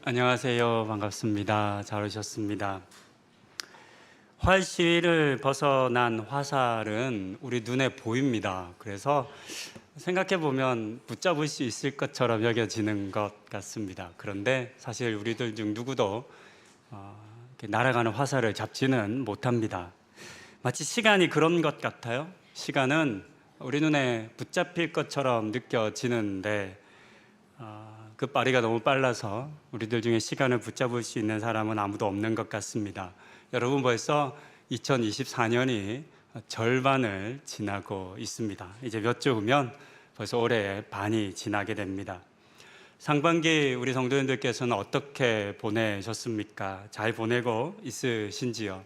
안녕하세요. 반갑습니다. 잘 오셨습니다. 활 시위를 벗어난 화살은 우리 눈에 보입니다. 그래서 생각해 보면 붙잡을 수 있을 것처럼 여겨지는 것 같습니다. 그런데 사실 우리들 중 누구도 이렇게 날아가는 화살을 잡지는 못합니다. 마치 시간이 그런 것 같아요. 시간은 우리 눈에 붙잡힐 것처럼 느껴지는데 그 빠리가 너무 빨라서 우리들 중에 시간을 붙잡을 수 있는 사람은 아무도 없는 것 같습니다. 여러분, 벌써 2024년이 절반을 지나고 있습니다. 이제 몇 주 후면 벌써 올해의 반이 지나게 됩니다. 상반기 우리 성도님들께서는 어떻게 보내셨습니까? 잘 보내고 있으신지요?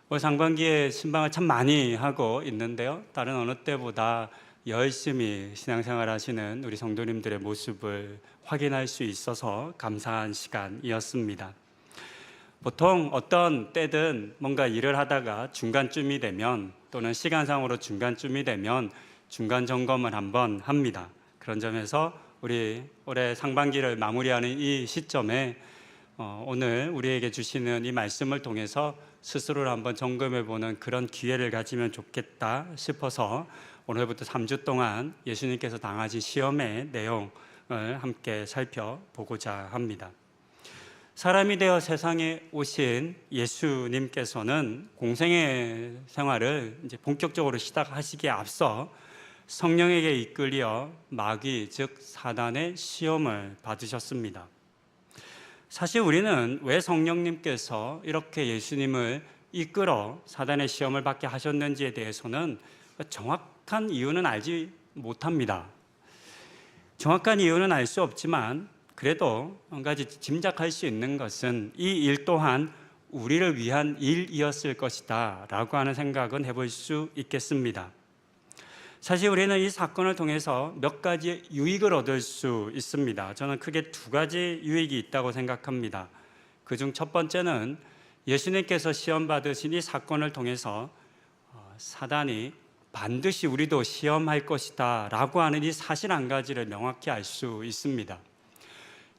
올 상반기에 신방을 참 많이 하고 있는데요, 다른 어느 때보다 열심히 신앙생활 하시는 우리 성도님들의 모습을 확인할 수 있어서 감사한 시간이었습니다. 보통 어떤 때든 뭔가 일을 하다가 중간쯤이 되면, 또는 시간상으로 중간쯤이 되면 중간 점검을 한번 합니다. 그런 점에서 우리 올해 상반기를 마무리하는 이 시점에 오늘 우리에게 주시는 이 말씀을 통해서 스스로를 한번 점검해 보는 그런 기회를 가지면 좋겠다 싶어서 오늘부터 3주 동안 예수님께서 당하신 시험의 내용을 함께 살펴보고자 합니다. 사람이 되어 세상에 오신 예수님께서는 공생의 생활을 이제 본격적으로 시작하시기에 앞서 성령에게 이끌려 마귀, 즉 사단의 시험을 받으셨습니다. 사실 우리는 왜 성령님께서 이렇게 예수님을 이끌어 사단의 시험을 받게 하셨는지에 대해서는 정확한 이유는 알지 못합니다. 정확한 이유는 알 수 없지만 그래도 한 가지 짐작할 수 있는 것은 이 일 또한 우리를 위한 일이었을 것이다 라고 하는 생각은 해볼 수 있겠습니다. 사실 우리는 이 사건을 통해서 몇 가지 유익을 얻을 수 있습니다. 저는 크게 두 가지 유익이 있다고 생각합니다. 그중 첫 번째는 예수님께서 시험 받으신 이 사건을 통해서 사단이 반드시 우리도 시험할 것이다 라고 하는 이 사실 한 가지를 명확히 알 수 있습니다.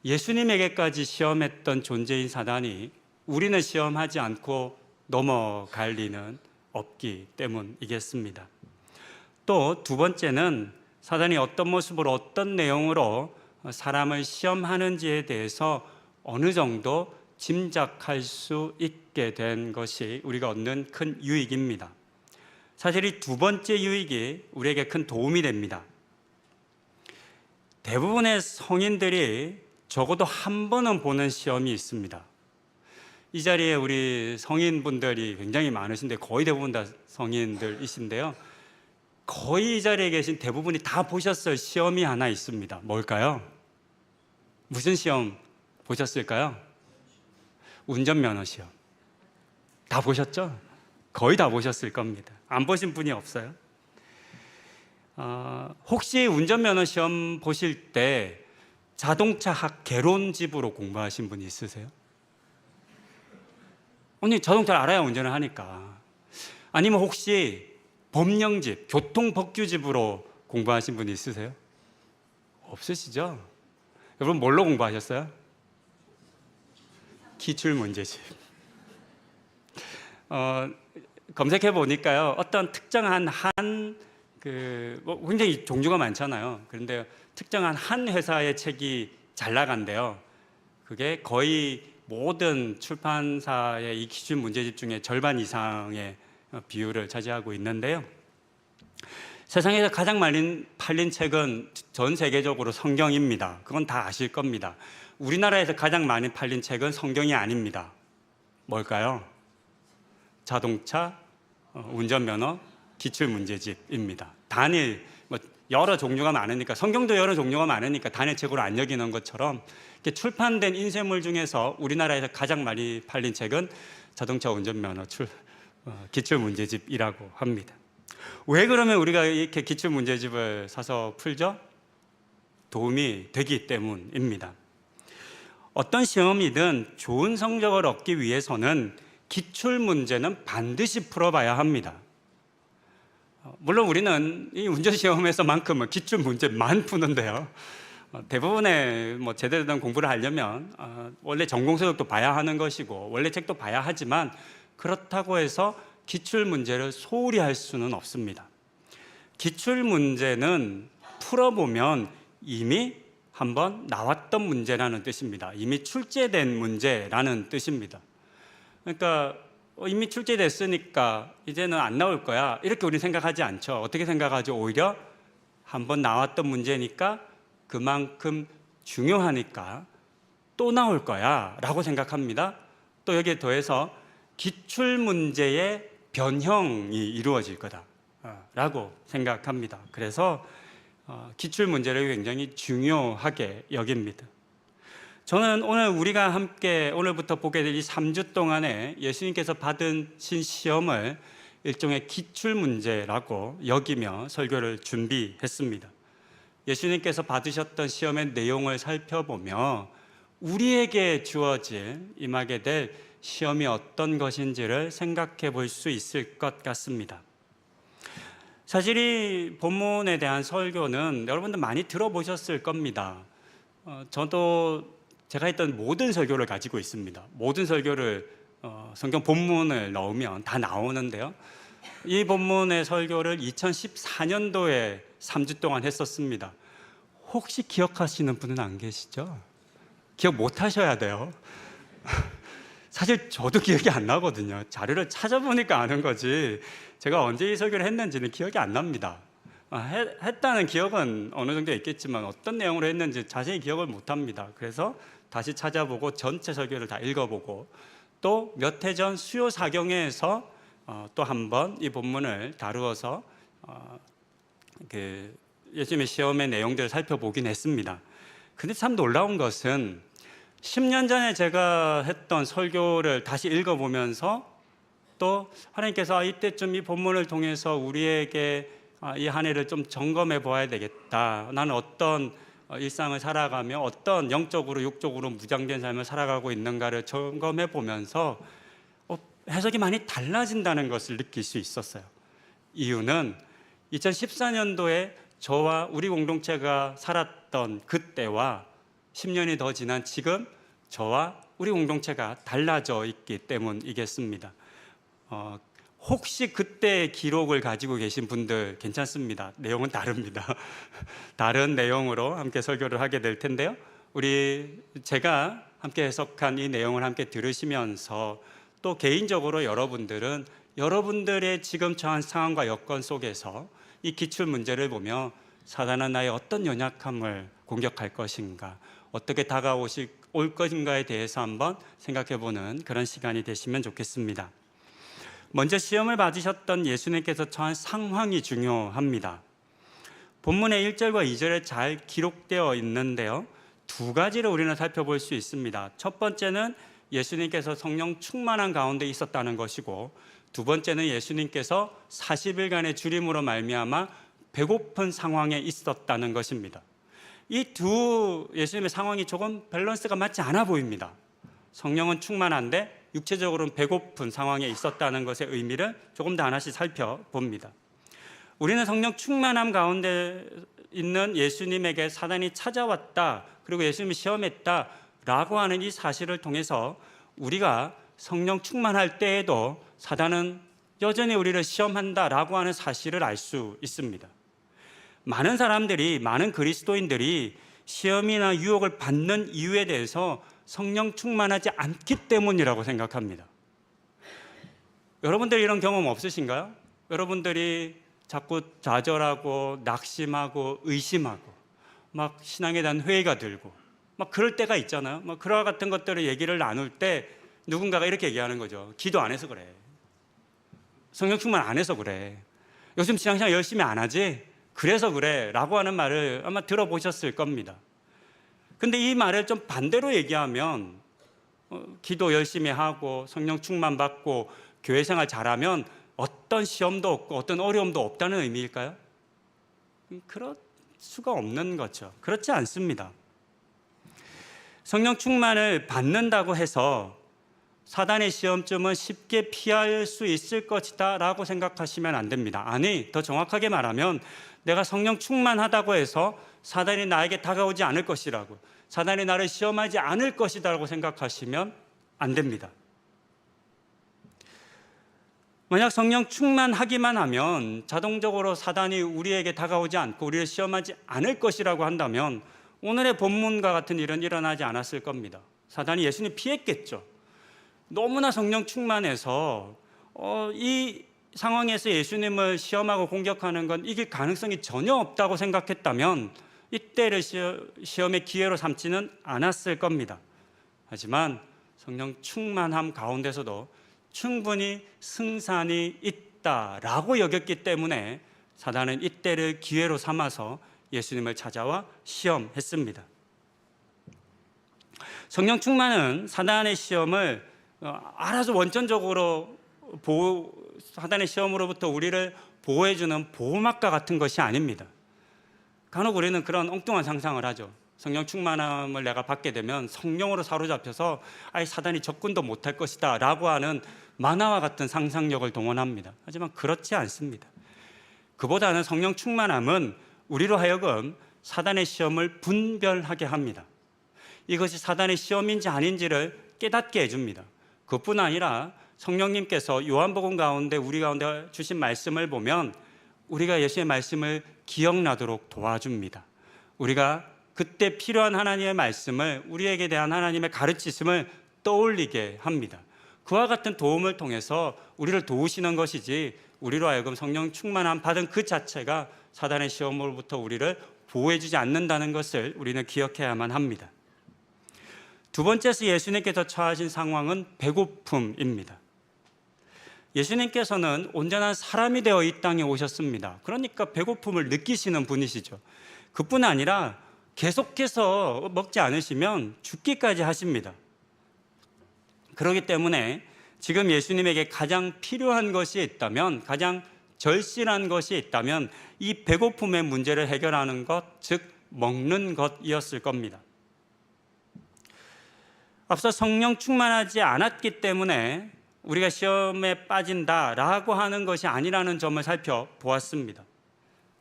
예수님에게까지 시험했던 존재인 사단이 우리는 시험하지 않고 넘어갈 리는 없기 때문이겠습니다. 또 두 번째는 사단이 어떤 모습으로 어떤 내용으로 사람을 시험하는지에 대해서 어느 정도 짐작할 수 있게 된 것이 우리가 얻는 큰 유익입니다. 사실 이 두 번째 유익이 우리에게 큰 도움이 됩니다. 대부분의 성인들이 적어도 한 번은 보는 시험이 있습니다. 이 자리에 우리 성인분들이 굉장히 많으신데 거의 대부분 다 성인들이신데요, 거의 이 자리에 계신 대부분이 다 보셨을 시험이 하나 있습니다. 뭘까요? 무슨 시험 보셨을까요? 운전면허 시험. 다 보셨죠? 거의 다 보셨을 겁니다. 안 보신 분이 없어요. 혹시 운전면허 시험 보실 때 자동차 학 개론집으로 공부하신 분이 있으세요? 언니 자동차를 알아야 운전을 하니까. 아니면 혹시 법령집, 교통법규집으로 공부하신 분이 있으세요? 없으시죠? 여러분 뭘로 공부하셨어요? 기출문제집. 검색해 보니까요, 어떤 특정한 굉장히 종류가 많잖아요. 그런데 특정한 한 회사의 책이 잘 나간대요. 그게 거의 모든 출판사의 이 기출 문제집 중에 절반 이상의 비율을 차지하고 있는데요, 세상에서 가장 많이 팔린 책은 전 세계적으로 성경입니다. 그건 다 아실 겁니다. 우리나라에서 가장 많이 팔린 책은 성경이 아닙니다. 뭘까요? 자동차, 운전면허, 기출문제집입니다. 단일, 여러 종류가 많으니까, 성경도 여러 종류가 많으니까 단일책으로 안 여기는 것처럼 이렇게 출판된 인쇄물 중에서 우리나라에서 가장 많이 팔린 책은 자동차 운전면허 기출문제집이라고 합니다. 왜 그러면 우리가 이렇게 기출문제집을 사서 풀죠? 도움이 되기 때문입니다. 어떤 시험이든 좋은 성적을 얻기 위해서는 기출문제는 반드시 풀어봐야 합니다. 물론 우리는 이 운전시험에서만큼은 기출문제만 푸는데요, 대부분의 제대로 된 공부를 하려면 원래 전공서적도 봐야 하는 것이고 원래 책도 봐야 하지만 그렇다고 해서 기출 문제를 소홀히 할 수는 없습니다. 기출 문제는 풀어보면 이미 한번 나왔던 문제라는 뜻입니다. 이미 출제된 문제라는 뜻입니다. 그러니까 이미 출제됐으니까 이제는 안 나올 거야 이렇게 우리 생각하지 않죠. 어떻게 생각하죠? 오히려 한번 나왔던 문제니까 그만큼 중요하니까 또 나올 거야 라고 생각합니다. 또 여기에 더해서 기출 문제의 변형이 이루어질 거다 라고 생각합니다. 그래서 기출 문제를 굉장히 중요하게 여깁니다. 저는 오늘 우리가 함께 오늘부터 보게 될 이 3주 동안에 예수님께서 받으신 시험을 일종의 기출 문제라고 여기며 설교를 준비했습니다. 예수님께서 받으셨던 시험의 내용을 살펴보며 우리에게 주어질 임하게 될 시험이 어떤 것인지를 생각해 볼 수 있을 것 같습니다. 사실 이 본문에 대한 설교는 여러분들 많이 들어보셨을 겁니다. 저도 제가 했던 모든 설교를 가지고 있습니다. 모든 설교를 성경 본문을 넣으면 다 나오는데요. 이 본문의 설교를 2014년도에 3주 동안 했었습니다. 혹시 기억하시는 분은 안 계시죠? 기억 못 하셔야 돼요. 사실 저도 기억이 안 나거든요. 자료를 찾아보니까 아는 거지 제가 언제 이 설교를 했는지는 기억이 안 납니다. 했다는 기억은 어느 정도 있겠지만 어떤 내용으로 했는지 자세히 기억을 못 합니다. 그래서 다시 찾아보고 전체 설교를 다 읽어보고 또 몇 해 전 수요 사경회에서 또 한 번 이 본문을 다루어서 예수님의 시험의 내용들을 살펴보긴 했습니다. 근데 참 놀라운 것은 10년 전에 제가 했던 설교를 다시 읽어보면서 또 하나님께서 이때쯤 이 본문을 통해서 우리에게 이 한 해를 좀 점검해 보아야 되겠다. 나는 어떤 일상을 살아가며 어떤 영적으로 육적으로 무장된 삶을 살아가고 있는가를 점검해 보면서 해석이 많이 달라진다는 것을 느낄 수 있었어요. 이유는 2014년도에 저와 우리 공동체가 살았던 그때와 10년이 더 지난 지금 저와 우리 공동체가 달라져 있기 때문이겠습니다. 혹시 그때의 기록을 가지고 계신 분들 괜찮습니다. 내용은 다릅니다. 다른 내용으로 함께 설교를 하게 될 텐데요. 제가 함께 해석한 이 내용을 함께 들으시면서 또 개인적으로 여러분들은 여러분들의 지금 처한 상황과 여건 속에서 이 기출 문제를 보며 사단은 나의 어떤 연약함을 공격할 것인가, 어떻게 올 것인가에 대해서 한번 생각해보는 그런 시간이 되시면 좋겠습니다. 먼저 시험을 받으셨던 예수님께서 처한 상황이 중요합니다. 본문의 1절과 2절에 잘 기록되어 있는데요. 두 가지를 우리는 살펴볼 수 있습니다. 첫 번째는 예수님께서 성령 충만한 가운데 있었다는 것이고, 두 번째는 예수님께서 40일간의 주림으로 말미암아 배고픈 상황에 있었다는 것입니다. 이 두 예수님의 상황이 조금 밸런스가 맞지 않아 보입니다. 성령은 충만한데 육체적으로는 배고픈 상황에 있었다는 것의 의미를 조금 더 하나씩 살펴봅니다. 우리는 성령 충만함 가운데 있는 예수님에게 사단이 찾아왔다, 그리고 예수님이 시험했다 라고 하는 이 사실을 통해서 우리가 성령 충만할 때에도 사단은 여전히 우리를 시험한다라고 하는 사실을 알 수 있습니다. 많은 그리스도인들이 시험이나 유혹을 받는 이유에 대해서 성령 충만하지 않기 때문이라고 생각합니다. 여러분들 이런 경험 없으신가요? 여러분들이 자꾸 좌절하고 낙심하고 의심하고 막 신앙에 대한 회의가 들고 막 그럴 때가 있잖아요. 막 그와 같은 것들을 얘기를 나눌 때 누군가가 이렇게 얘기하는 거죠. 기도 안 해서 그래. 성령 충만 안 해서 그래. 요즘 신앙생활 열심히 안 하지? 그래서 그래 라고 하는 말을 아마 들어보셨을 겁니다. 근데 이 말을 좀 반대로 얘기하면 기도 열심히 하고 성령 충만 받고 교회 생활 잘하면 어떤 시험도 없고 어떤 어려움도 없다는 의미일까요? 그럴 수가 없는 거죠. 그렇지 않습니다. 성령 충만을 받는다고 해서 사단의 시험쯤은 쉽게 피할 수 있을 것이다 라고 생각하시면 안 됩니다. 아니, 더 정확하게 말하면 내가 성령 충만하다고 해서 사단이 나에게 다가오지 않을 것이라고, 사단이 나를 시험하지 않을 것이라고 생각하시면 안 됩니다. 만약 성령 충만하기만 하면 자동적으로 사단이 우리에게 다가오지 않고 우리를 시험하지 않을 것이라고 한다면 오늘의 본문과 같은 일은 일어나지 않았을 겁니다. 사단이 예수님 피했겠죠. 너무나 성령 충만해서 이 상황에서 예수님을 시험하고 공격하는 건 이길 가능성이 전혀 없다고 생각했다면 이때를 시험의 기회로 삼지는 않았을 겁니다. 하지만 성령 충만함 가운데서도 충분히 승산이 있다라고 여겼기 때문에 사단은 이때를 기회로 삼아서 예수님을 찾아와 시험했습니다. 성령 충만은 사단의 시험을 알아서 원천적으로 사단의 시험으로부터 우리를 보호해주는 보호막과 같은 것이 아닙니다. 간혹 우리는 그런 엉뚱한 상상을 하죠. 성령 충만함을 내가 받게 되면 성령으로 사로잡혀서 사단이 접근도 못할 것이다 라고 하는 만화와 같은 상상력을 동원합니다. 하지만 그렇지 않습니다. 그보다는 성령 충만함은 우리로 하여금 사단의 시험을 분별하게 합니다. 이것이 사단의 시험인지 아닌지를 깨닫게 해줍니다. 그뿐 아니라 성령님께서 요한복음 가운데 우리 가운데 주신 말씀을 보면 우리가 예수의 말씀을 기억나도록 도와줍니다. 우리가 그때 필요한 하나님의 말씀을, 우리에게 대한 하나님의 가르치심을 떠올리게 합니다. 그와 같은 도움을 통해서 우리를 도우시는 것이지 우리로 하여금 성령 충만함 받은 그 자체가 사단의 시험으로부터 우리를 보호해주지 않는다는 것을 우리는 기억해야만 합니다. 두 번째서 예수님께서 처하신 상황은 배고픔입니다. 예수님께서는 온전한 사람이 되어 이 땅에 오셨습니다. 그러니까 배고픔을 느끼시는 분이시죠. 그뿐 아니라 계속해서 먹지 않으시면 죽기까지 하십니다. 그렇기 때문에 지금 예수님에게 가장 필요한 것이 있다면, 가장 절실한 것이 있다면 이 배고픔의 문제를 해결하는 것, 즉 먹는 것이었을 겁니다. 앞서 성령 충만하지 않았기 때문에 우리가 시험에 빠진다라고 하는 것이 아니라는 점을 살펴보았습니다.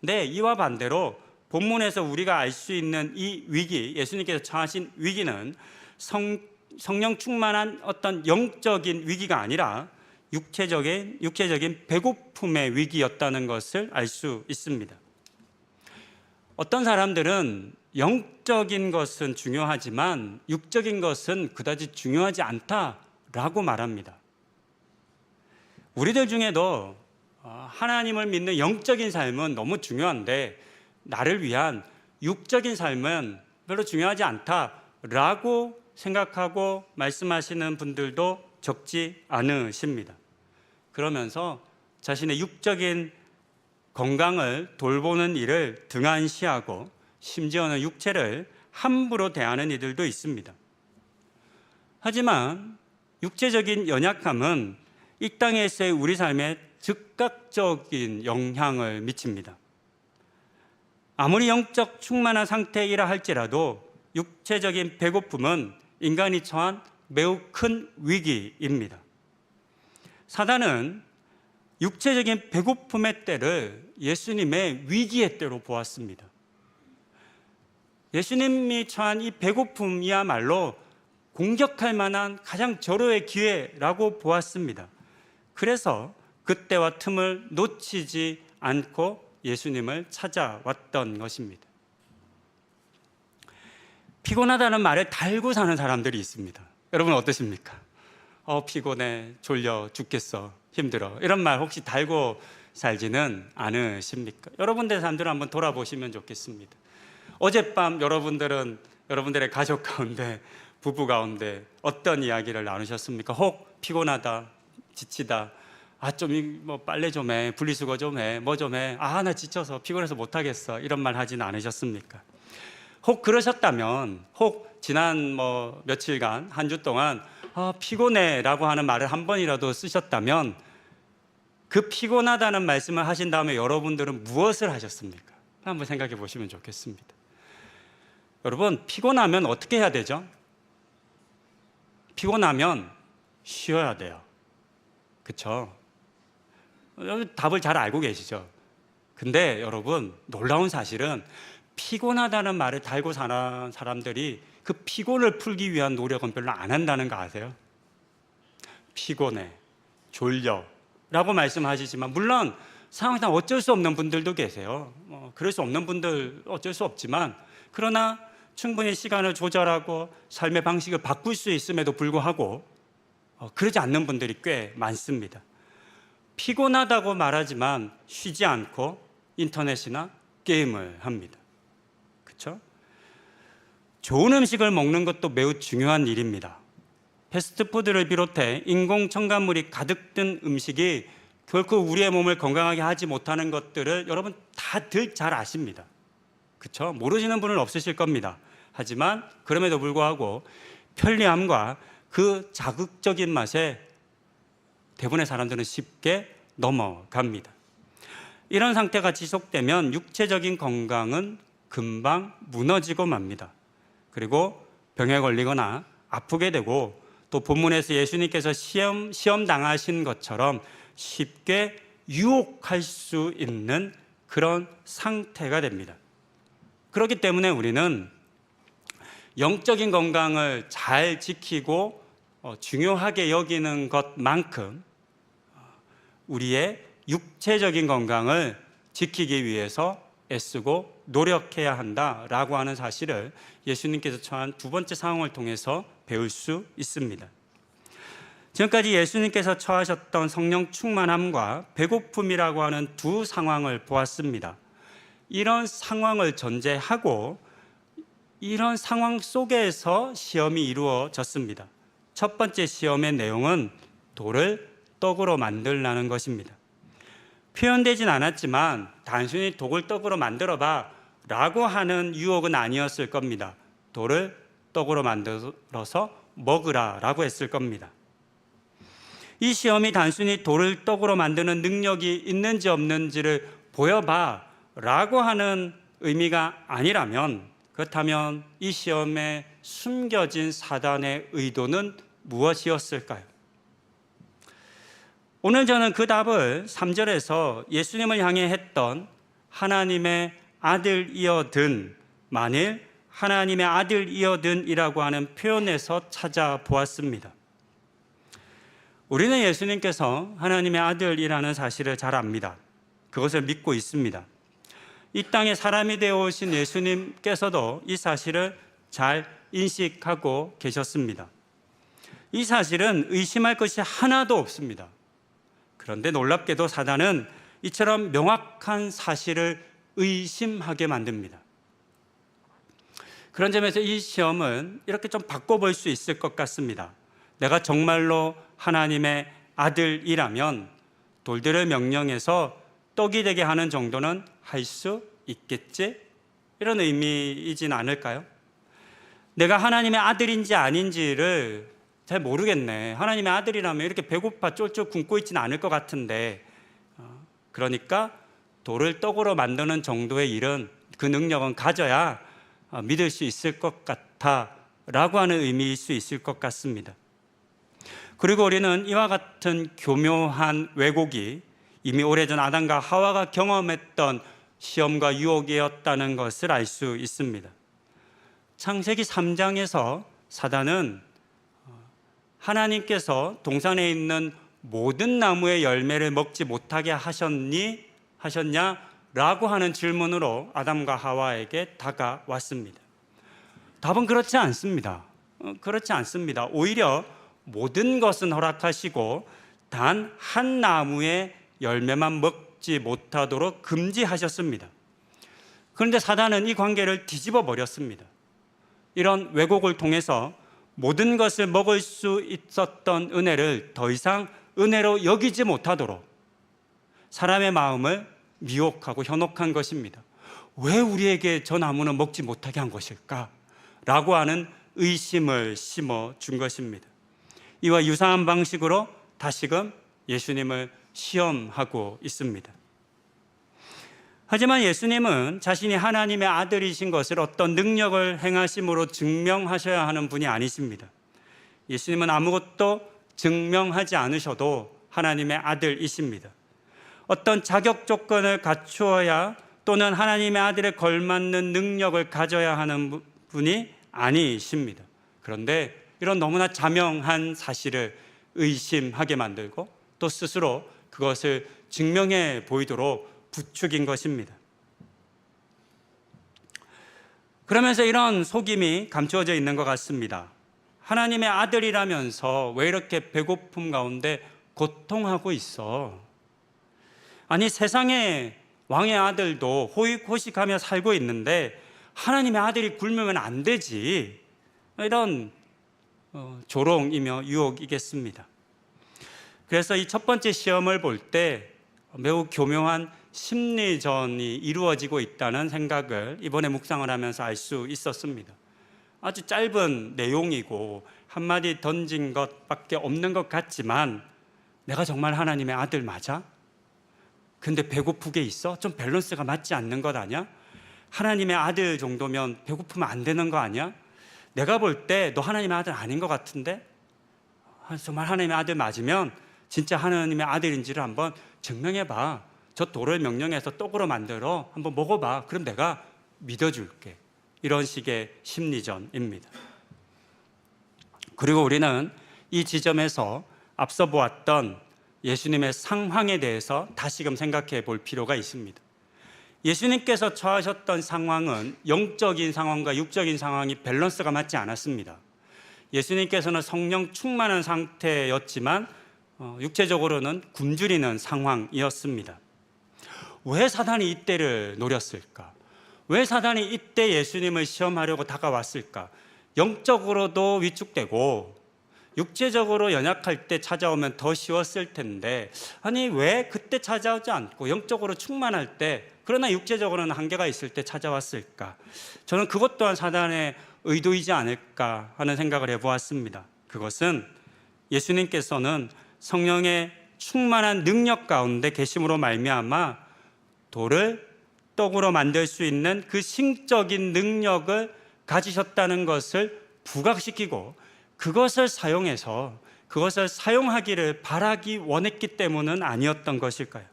네, 이와 반대로 본문에서 우리가 알 수 있는 이 위기, 예수님께서 처하신 위기는 성령 충만한 어떤 영적인 위기가 아니라 육체적인 배고픔의 위기였다는 것을 알 수 있습니다. 어떤 사람들은 영적인 것은 중요하지만 육적인 것은 그다지 중요하지 않다라고 말합니다. 우리들 중에도 하나님을 믿는 영적인 삶은 너무 중요한데 나를 위한 육적인 삶은 별로 중요하지 않다라고 생각하고 말씀하시는 분들도 적지 않으십니다. 그러면서 자신의 육적인 건강을 돌보는 일을 등한시하고 심지어는 육체를 함부로 대하는 이들도 있습니다. 하지만 육체적인 연약함은 이 땅에서의 우리 삶에 즉각적인 영향을 미칩니다. 아무리 영적 충만한 상태이라 할지라도 육체적인 배고픔은 인간이 처한 매우 큰 위기입니다. 사단은 육체적인 배고픔의 때를 예수님의 위기의 때로 보았습니다. 예수님이 처한 이 배고픔이야말로 공격할 만한 가장 절호의 기회라고 보았습니다. 그래서 그때와 틈을 놓치지 않고 예수님을 찾아왔던 것입니다. 피곤하다는 말을 달고 사는 사람들이 있습니다. 여러분 어떠십니까? 피곤해, 졸려 죽겠어, 힘들어, 이런 말 혹시 달고 살지는 않으십니까? 여러분들의 삶들을 한번 돌아보시면 좋겠습니다. 어젯밤 여러분들의 가족 가운데, 부부 가운데 어떤 이야기를 나누셨습니까? 혹 피곤하다, 지치다, 좀 빨래 좀 해, 분리수거 좀 해, 뭐 좀 해, 나 지쳐서 피곤해서 못하겠어, 이런 말 하지는 않으셨습니까? 혹 그러셨다면, 혹 지난 며칠간, 한 주 동안 피곤해 라고 하는 말을 한 번이라도 쓰셨다면 그 피곤하다는 말씀을 하신 다음에 여러분들은 무엇을 하셨습니까? 한번 생각해 보시면 좋겠습니다. 여러분, 피곤하면 어떻게 해야 되죠? 피곤하면 쉬어야 돼요. 그렇죠? 답을 잘 알고 계시죠? 근데 여러분, 놀라운 사실은 피곤하다는 말을 달고 사는 사람들이 그 피곤을 풀기 위한 노력은 별로 안 한다는 거 아세요? 피곤해, 졸려 라고 말씀하시지만, 물론 상황상 어쩔 수 없는 분들도 계세요. 그럴 수 없는 분들 어쩔 수 없지만, 그러나 충분히 시간을 조절하고 삶의 방식을 바꿀 수 있음에도 불구하고 그러지 않는 분들이 꽤 많습니다. 피곤하다고 말하지만 쉬지 않고 인터넷이나 게임을 합니다. 그렇죠? 좋은 음식을 먹는 것도 매우 중요한 일입니다. 패스트푸드를 비롯해 인공 첨가물이 가득 든 음식이 결코 우리의 몸을 건강하게 하지 못하는 것들을 여러분 다들 잘 아십니다. 그렇죠? 모르시는 분은 없으실 겁니다. 하지만 그럼에도 불구하고 편리함과 그 자극적인 맛에 대부분의 사람들은 쉽게 넘어갑니다. 이런 상태가 지속되면 육체적인 건강은 금방 무너지고 맙니다. 그리고 병에 걸리거나 아프게 되고, 또 본문에서 예수님께서 시험 당하신 것처럼 쉽게 유혹할 수 있는 그런 상태가 됩니다. 그렇기 때문에 우리는 영적인 건강을 잘 지키고 중요하게 여기는 것만큼 우리의 육체적인 건강을 지키기 위해서 애쓰고 노력해야 한다라고 하는 사실을 예수님께서 처한 두 번째 상황을 통해서 배울 수 있습니다. 지금까지 예수님께서 처하셨던 성령 충만함과 배고픔이라고 하는 두 상황을 보았습니다. 이런 상황을 전제하고 이런 상황 속에서 시험이 이루어졌습니다. 첫 번째 시험의 내용은 돌을 떡으로 만들라는 것입니다. 표현되진 않았지만 단순히 돌을 떡으로 만들어봐 라고 하는 유혹은 아니었을 겁니다. 돌을 떡으로 만들어서 먹으라 라고 했을 겁니다. 이 시험이 단순히 돌을 떡으로 만드는 능력이 있는지 없는지를 보여봐 라고 하는 의미가 아니라면, 그렇다면 이 시험에 숨겨진 사단의 의도는 무엇이었을까요? 오늘 저는 그 답을 3절에서 예수님을 향해 했던 하나님의 아들이어든, 만일 하나님의 아들이어든이라고 하는 표현에서 찾아보았습니다. 우리는 예수님께서 하나님의 아들이라는 사실을 잘 압니다. 그것을 믿고 있습니다. 이 땅에 사람이 되어 오신 예수님께서도 이 사실을 잘 인식하고 계셨습니다. 이 사실은 의심할 것이 하나도 없습니다. 그런데 놀랍게도 사단은 이처럼 명확한 사실을 의심하게 만듭니다. 그런 점에서 이 시험은 이렇게 좀 바꿔볼 수 있을 것 같습니다. 내가 정말로 하나님의 아들이라면 돌들을 명령해서 떡이 되게 하는 정도는 할 수 있겠지? 이런 의미이진 않을까요? 내가 하나님의 아들인지 아닌지를 잘 모르겠네. 하나님의 아들이라면 이렇게 배고파 쫄쫄 굶고 있지는 않을 것 같은데, 그러니까 돌을 떡으로 만드는 정도의 일은, 그 능력은 가져야 믿을 수 있을 것 같아 라고 하는 의미일 수 있을 것 같습니다. 그리고 우리는 이와 같은 교묘한 왜곡이 이미 오래전 아담과 하와가 경험했던 시험과 유혹이었다는 것을 알 수 있습니다. 창세기 3장에서 사단은 하나님께서 동산에 있는 모든 나무의 열매를 먹지 못하게 하셨냐? 라고 하는 질문으로 아담과 하와에게 다가왔습니다. 답은 그렇지 않습니다. 그렇지 않습니다. 오히려 모든 것은 허락하시고 단 한 나무의 열매만 먹지 못하도록 금지하셨습니다. 그런데 사단은 이 관계를 뒤집어 버렸습니다. 이런 왜곡을 통해서 모든 것을 먹을 수 있었던 은혜를 더 이상 은혜로 여기지 못하도록 사람의 마음을 미혹하고 현혹한 것입니다. 왜 우리에게 저 나무는 먹지 못하게 한 것일까? 라고 하는 의심을 심어준 것입니다. 이와 유사한 방식으로 다시금 예수님을 시험하고 있습니다. 하지만 예수님은 자신이 하나님의 아들이신 것을 어떤 능력을 행하심으로 증명하셔야 하는 분이 아니십니다. 예수님은 아무것도 증명하지 않으셔도 하나님의 아들이십니다. 어떤 자격 조건을 갖추어야 또는 하나님의 아들에 걸맞는 능력을 가져야 하는 분이 아니십니다. 그런데 이런 너무나 자명한 사실을 의심하게 만들고 또 스스로 그것을 증명해 보이도록 부추긴 것입니다. 그러면서 이런 속임이 감추어져 있는 것 같습니다. 하나님의 아들이라면서 왜 이렇게 배고픔 가운데 고통하고 있어? 아니, 세상에 왕의 아들도 호익호식하며 살고 있는데 하나님의 아들이 굶으면 안 되지. 이런 조롱이며 유혹이겠습니다. 그래서 이 첫 번째 시험을 볼 때 매우 교묘한 심리전이 이루어지고 있다는 생각을 이번에 묵상을 하면서 알 수 있었습니다. 아주 짧은 내용이고 한마디 던진 것밖에 없는 것 같지만 내가 정말 하나님의 아들 맞아? 근데 배고프게 있어? 좀 밸런스가 맞지 않는 것 아니야? 하나님의 아들 정도면 배고프면 안 되는 거 아니야? 내가 볼 때 너 하나님의 아들 아닌 것 같은데? 정말 하나님의 아들 맞으면 진짜 하나님의 아들인지를 한번 증명해봐. 저 돌을 명령해서 떡으로 만들어 한번 먹어봐. 그럼 내가 믿어줄게. 이런 식의 심리전입니다. 그리고 우리는 이 지점에서 앞서 보았던 예수님의 상황에 대해서 다시금 생각해 볼 필요가 있습니다. 예수님께서 처하셨던 상황은 영적인 상황과 육적인 상황이 밸런스가 맞지 않았습니다. 예수님께서는 성령 충만한 상태였지만 육체적으로는 굶주리는 상황이었습니다. 왜 사단이 이때를 노렸을까? 왜 사단이 이때 예수님을 시험하려고 다가왔을까? 영적으로도 위축되고 육체적으로 연약할 때 찾아오면 더 쉬웠을 텐데, 아니 왜 그때 찾아오지 않고 영적으로 충만할 때, 그러나 육체적으로는 한계가 있을 때 찾아왔을까? 저는 그것 또한 사단의 의도이지 않을까 하는 생각을 해보았습니다. 그것은 예수님께서는 성령의 충만한 능력 가운데 계심으로 말미암아 돌을 떡으로 만들 수 있는 그 신적인 능력을 가지셨다는 것을 부각시키고 그것을 사용해서 그것을 사용하기를 바라기 원했기 때문은 아니었던 것일까요?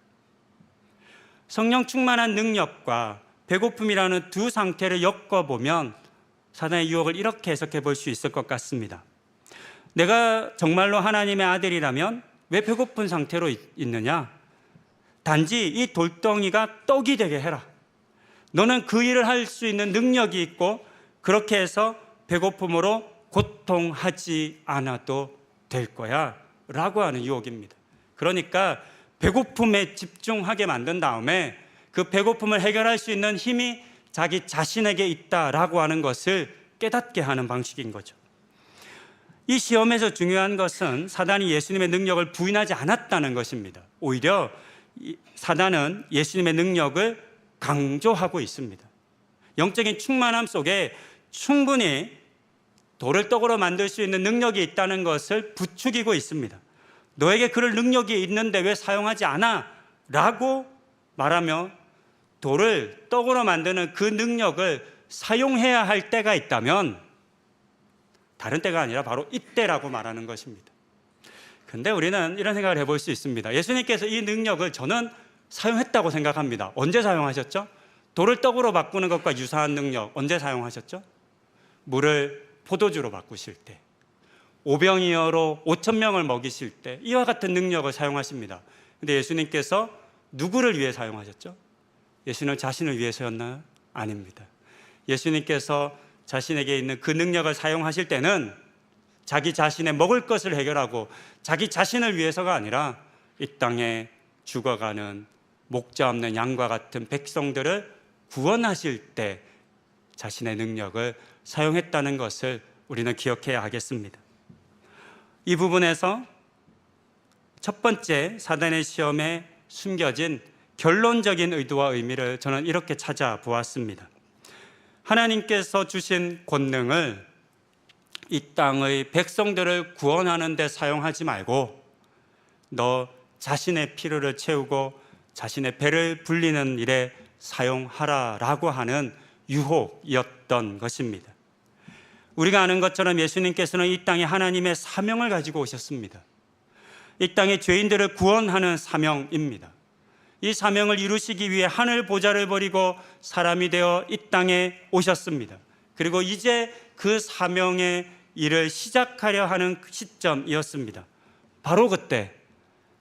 성령 충만한 능력과 배고픔이라는 두 상태를 엮어보면 사단의 유혹을 이렇게 해석해 볼 수 있을 것 같습니다. 내가 정말로 하나님의 아들이라면 왜 배고픈 상태로 있느냐? 단지 이 돌덩이가 떡이 되게 해라. 너는 그 일을 할 수 있는 능력이 있고 그렇게 해서 배고픔으로 고통하지 않아도 될 거야 라고 하는 유혹입니다. 그러니까 배고픔에 집중하게 만든 다음에 그 배고픔을 해결할 수 있는 힘이 자기 자신에게 있다라고 하는 것을 깨닫게 하는 방식인 거죠. 이 시험에서 중요한 것은 사단이 예수님의 능력을 부인하지 않았다는 것입니다. 오히려 사단은 예수님의 능력을 강조하고 있습니다. 영적인 충만함 속에 충분히 돌을 떡으로 만들 수 있는 능력이 있다는 것을 부추기고 있습니다. 너에게 그럴 능력이 있는데 왜 사용하지 않아? 라고 말하며 돌을 떡으로 만드는 그 능력을 사용해야 할 때가 있다면 다른 때가 아니라 바로 이때라고 말하는 것입니다. 그런데 우리는 이런 생각을 해볼 수 있습니다. 예수님께서 이 능력을 저는 사용했다고 생각합니다. 언제 사용하셨죠? 돌을 떡으로 바꾸는 것과 유사한 능력 언제 사용하셨죠? 물을 포도주로 바꾸실 때, 오병이어로 5,000명을 먹이실 때 이와 같은 능력을 사용하십니다. 그런데 예수님께서 누구를 위해 사용하셨죠? 예수는 자신을 위해서였나요? 아닙니다. 예수님께서 자신에게 있는 그 능력을 사용하실 때는 자기 자신의 먹을 것을 해결하고 자기 자신을 위해서가 아니라 이 땅에 죽어가는 목자 없는 양과 같은 백성들을 구원하실 때 자신의 능력을 사용했다는 것을 우리는 기억해야 하겠습니다. 이 부분에서 첫 번째 사단의 시험에 숨겨진 결론적인 의도와 의미를 저는 이렇게 찾아보았습니다. 하나님께서 주신 권능을 이 땅의 백성들을 구원하는 데 사용하지 말고 너 자신의 필요를 채우고 자신의 배를 불리는 일에 사용하라라고 하는 유혹이었던 것입니다. 우리가 아는 것처럼 예수님께서는 이 땅에 하나님의 사명을 가지고 오셨습니다. 이 땅의 죄인들을 구원하는 사명입니다. 이 사명을 이루시기 위해 하늘 보좌를 버리고 사람이 되어 이 땅에 오셨습니다. 그리고 이제 그 사명의 일을 시작하려 하는 시점이었습니다. 바로 그때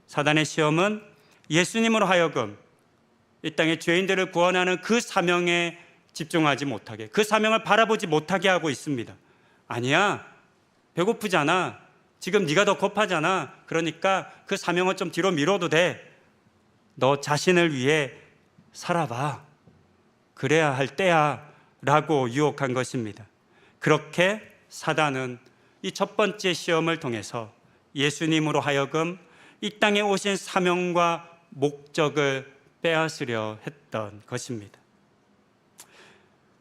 사단의 시험은 예수님으로 하여금 이 땅의 죄인들을 구원하는 그 사명에 집중하지 못하게, 그 사명을 바라보지 못하게 하고 있습니다. 아니야, 배고프잖아, 지금 네가 더 급하잖아, 그러니까 그 사명을 좀 뒤로 미뤄도 돼. 너 자신을 위해 살아봐, 그래야 할 때야 라고 유혹한 것입니다. 그렇게 사단은 이 첫 번째 시험을 통해서 예수님으로 하여금 이 땅에 오신 사명과 목적을 빼앗으려 했던 것입니다.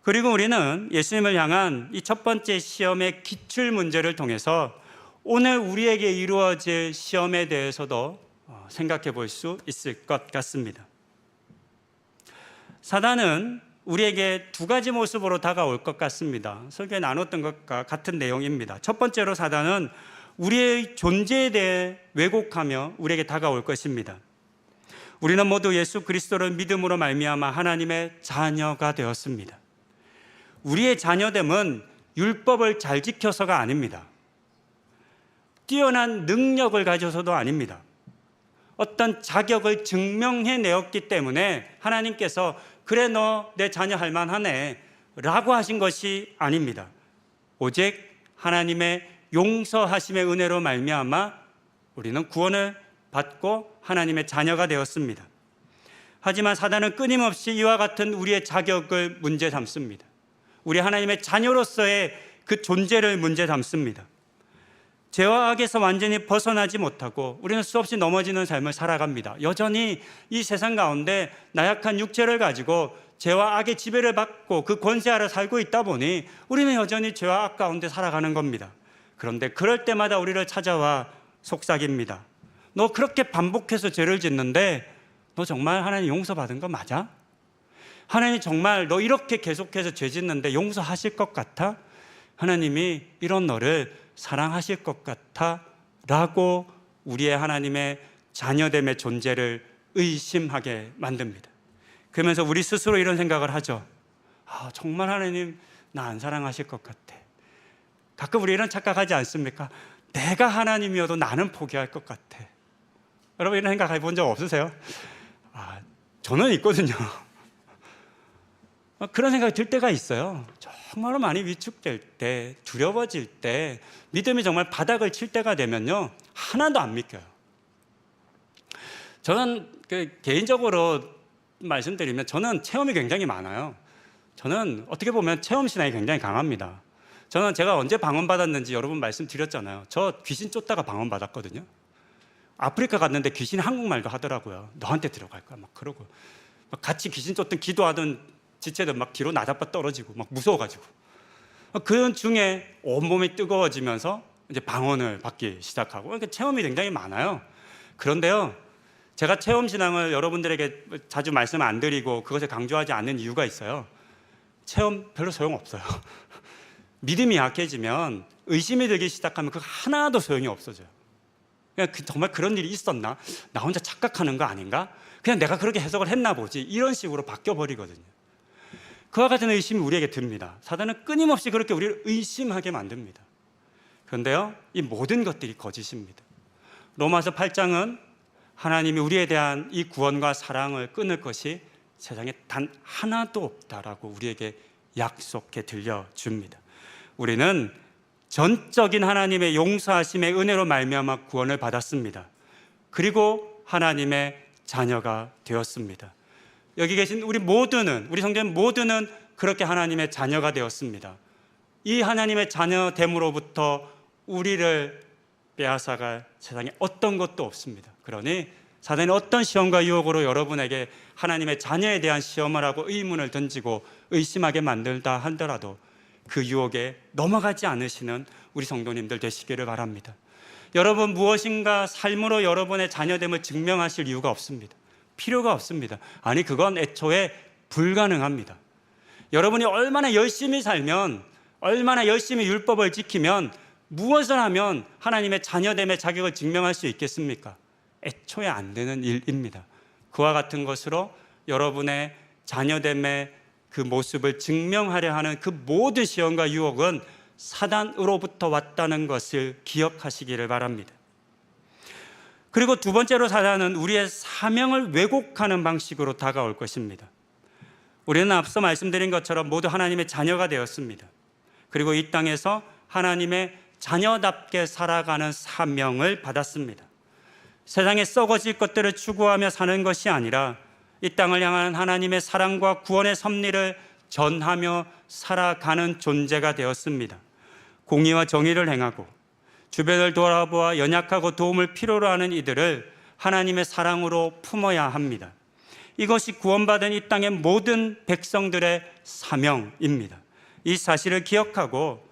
그리고 우리는 예수님을 향한 이 첫 번째 시험의 기출 문제를 통해서 오늘 우리에게 이루어질 시험에 대해서도 생각해 볼 수 있을 것 같습니다. 사단은 우리에게 두 가지 모습으로 다가올 것 같습니다. 설교에 나눴던 것과 같은 내용입니다. 첫 번째로 사단은 우리의 존재에 대해 왜곡하며 우리에게 다가올 것입니다. 우리는 모두 예수 그리스도를 믿음으로 말미암아 하나님의 자녀가 되었습니다. 우리의 자녀됨은 율법을 잘 지켜서가 아닙니다. 뛰어난 능력을 가져서도 아닙니다. 어떤 자격을 증명해내었기 때문에 하나님께서 그래 너 내 자녀 할 만하네 라고 하신 것이 아닙니다. 오직 하나님의 용서하심의 은혜로 말미암아 우리는 구원을 받고 하나님의 자녀가 되었습니다. 하지만 사단은 끊임없이 이와 같은 우리의 자격을 문제 삼습니다. 우리 하나님의 자녀로서의 그 존재를 문제 삼습니다. 죄와 악에서 완전히 벗어나지 못하고 우리는 수없이 넘어지는 삶을 살아갑니다. 여전히 이 세상 가운데 나약한 육체를 가지고 죄와 악의 지배를 받고 그 권세 아래 살고 있다 보니 우리는 여전히 죄와 악 가운데 살아가는 겁니다. 그런데 그럴 때마다 우리를 찾아와 속삭입니다. 너 그렇게 반복해서 죄를 짓는데 너 정말 하나님 용서받은 거 맞아? 하나님 정말 너 이렇게 계속해서 죄 짓는데 용서하실 것 같아? 하나님이 이런 너를 사랑하실 것 같아? 라고 우리의 하나님의 자녀됨의 존재를 의심하게 만듭니다. 그러면서 우리 스스로 이런 생각을 하죠. 정말 하나님 나 안 사랑하실 것 같아. 가끔 우리 이런 착각하지 않습니까? 내가 하나님이어도 나는 포기할 것 같아. 여러분 이런 생각 해본 적 없으세요? 저는 있거든요. 그런 생각이 들 때가 있어요. 정말로 많이 위축될 때, 두려워질 때, 믿음이 정말 바닥을 칠 때가 되면요, 하나도 안 믿겨요. 저는 개인적으로 말씀드리면 저는 체험이 굉장히 많아요. 저는 어떻게 보면 체험 신앙이 굉장히 강합니다. 저는 제가 언제 방언받았는지 여러분 말씀드렸잖아요. 저 귀신 쫓다가 방언받았거든요. 아프리카 갔는데 귀신이 한국말도 하더라고요. 너한테 들어갈 거야 막 그러고, 같이 귀신 쫓든 기도하던 지체들 막 뒤로 나자빠 떨어지고 막 무서워가지고, 그 중에 온몸이 뜨거워지면서 이제 방언을 받기 시작하고, 그러니까 체험이 굉장히 많아요. 그런데요, 제가 체험 신앙을 여러분들에게 자주 말씀 안 드리고 그것을 강조하지 않는 이유가 있어요. 체험 별로 소용없어요. 믿음이 약해지면, 의심이 들기 시작하면 그거 하나도 소용이 없어져요. 그냥 정말 그런 일이 있었나? 나 혼자 착각하는 거 아닌가? 그냥 내가 그렇게 해석을 했나 보지, 이런 식으로 바뀌어 버리거든요. 그와 같은 의심이 우리에게 듭니다. 사단은 끊임없이 그렇게 우리를 의심하게 만듭니다. 그런데요, 이 모든 것들이 거짓입니다. 로마서 8장은 하나님이 우리에 대한 이 구원과 사랑을 끊을 것이 세상에 단 하나도 없다라고 우리에게 약속해 들려줍니다. 우리는 전적인 하나님의 용서하심의 은혜로 말미암아 구원을 받았습니다. 그리고 하나님의 자녀가 되었습니다. 여기 계신 우리 모두는, 우리 성도님 모두는 그렇게 하나님의 자녀가 되었습니다. 이 하나님의 자녀됨으로부터 우리를 빼앗아갈 세상에 어떤 것도 없습니다. 그러니 사단이 어떤 시험과 유혹으로 여러분에게 하나님의 자녀에 대한 시험을 하고 의문을 던지고 의심하게 만들다 하더라도 그 유혹에 넘어가지 않으시는 우리 성도님들 되시기를 바랍니다. 여러분 무엇인가 삶으로 여러분의 자녀됨을 증명하실 이유가 없습니다. 필요가 없습니다. 아니, 그건 애초에 불가능합니다. 여러분이 얼마나 열심히 살면, 얼마나 열심히 율법을 지키면, 무엇을 하면 하나님의 자녀됨의 자격을 증명할 수 있겠습니까? 애초에 안 되는 일입니다. 그와 같은 것으로 여러분의 자녀됨의 그 모습을 증명하려 하는 그 모든 시험과 유혹은 사단으로부터 왔다는 것을 기억하시기를 바랍니다. 그리고 두 번째로 사단은 우리의 사명을 왜곡하는 방식으로 다가올 것입니다. 우리는 앞서 말씀드린 것처럼 모두 하나님의 자녀가 되었습니다. 그리고 이 땅에서 하나님의 자녀답게 살아가는 사명을 받았습니다. 세상에 썩어질 것들을 추구하며 사는 것이 아니라 이 땅을 향한 하나님의 사랑과 구원의 섭리를 전하며 살아가는 존재가 되었습니다. 공의와 정의를 행하고 주변을 돌아보아 연약하고 도움을 필요로 하는 이들을 하나님의 사랑으로 품어야 합니다. 이것이 구원받은 이 땅의 모든 백성들의 사명입니다. 이 사실을 기억하고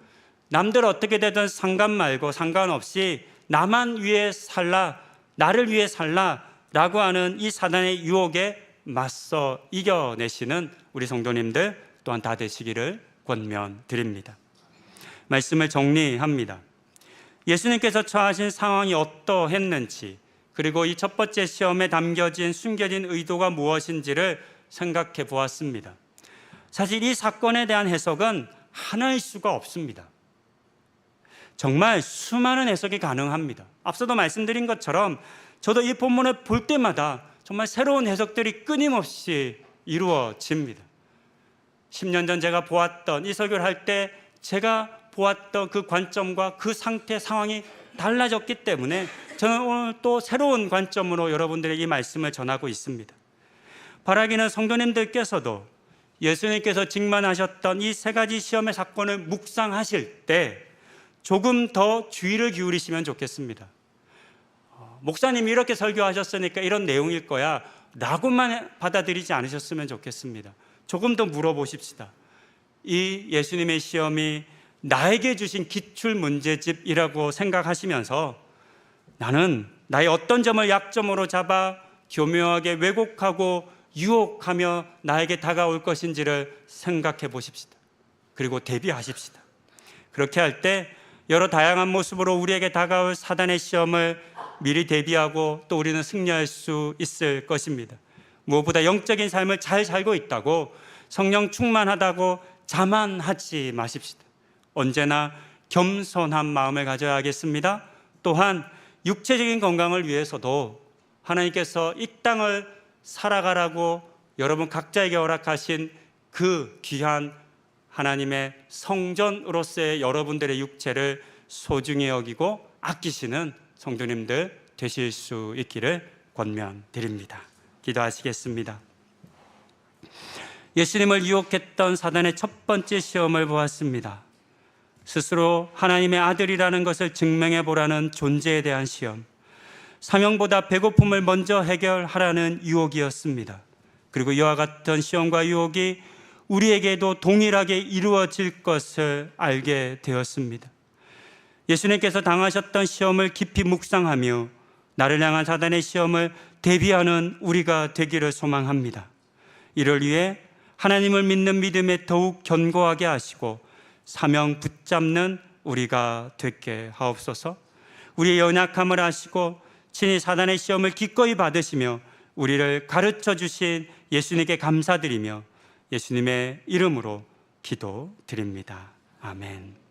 남들 어떻게 되든 상관없이 나만 위해 살라, 나를 위해 살라 라고 하는 이 사단의 유혹에 맞서 이겨내시는 우리 성도님들 또한 다 되시기를 권면드립니다. 말씀을 정리합니다. 예수님께서 처하신 상황이 어떠했는지, 그리고 이 첫 번째 시험에 담겨진 숨겨진 의도가 무엇인지를 생각해 보았습니다. 사실 이 사건에 대한 해석은 하나일 수가 없습니다. 정말 수많은 해석이 가능합니다. 앞서도 말씀드린 것처럼 저도 이 본문을 볼 때마다 정말 새로운 해석들이 끊임없이 이루어집니다. 10년 전 제가 보았던 이 설교를 할 때 제가 보았던 그 관점과 그 상태, 상황이 달라졌기 때문에 저는 오늘 또 새로운 관점으로 여러분들에게 이 말씀을 전하고 있습니다. 바라기는 성도님들께서도 예수님께서 직면하셨던 이 세 가지 시험의 사건을 묵상하실 때 조금 더 주의를 기울이시면 좋겠습니다. 목사님이 이렇게 설교하셨으니까 이런 내용일 거야 라고만 받아들이지 않으셨으면 좋겠습니다. 조금 더 물어보십시다. 이 예수님의 시험이 나에게 주신 기출 문제집이라고 생각하시면서 나는 나의 어떤 점을 약점으로 잡아 교묘하게 왜곡하고 유혹하며 나에게 다가올 것인지를 생각해 보십시다. 그리고 대비하십시다. 그렇게 할 때 여러 다양한 모습으로 우리에게 다가올 사단의 시험을 미리 대비하고 또 우리는 승리할 수 있을 것입니다. 무엇보다 영적인 삶을 잘 살고 있다고, 성령 충만하다고 자만하지 마십시다. 언제나 겸손한 마음을 가져야 하겠습니다. 또한 육체적인 건강을 위해서도 하나님께서 이 땅을 살아가라고 여러분 각자에게 허락하신 그 귀한 하나님의 성전으로서의 여러분들의 육체를 소중히 여기고 아끼시는 성도님들 되실 수 있기를 권면드립니다. 기도하시겠습니다. 예수님을 유혹했던 사단의 첫 번째 시험을 보았습니다. 스스로 하나님의 아들이라는 것을 증명해 보라는 존재에 대한 시험, 사명보다 배고픔을 먼저 해결하라는 유혹이었습니다. 그리고 이와 같은 시험과 유혹이 우리에게도 동일하게 이루어질 것을 알게 되었습니다. 예수님께서 당하셨던 시험을 깊이 묵상하며 나를 향한 사단의 시험을 대비하는 우리가 되기를 소망합니다. 이를 위해 하나님을 믿는 믿음에 더욱 견고하게 하시고 사명 붙잡는 우리가 되게 하옵소서. 우리의 연약함을 아시고 친히 사단의 시험을 기꺼이 받으시며 우리를 가르쳐 주신 예수님께 감사드리며 예수님의 이름으로 기도드립니다. 아멘.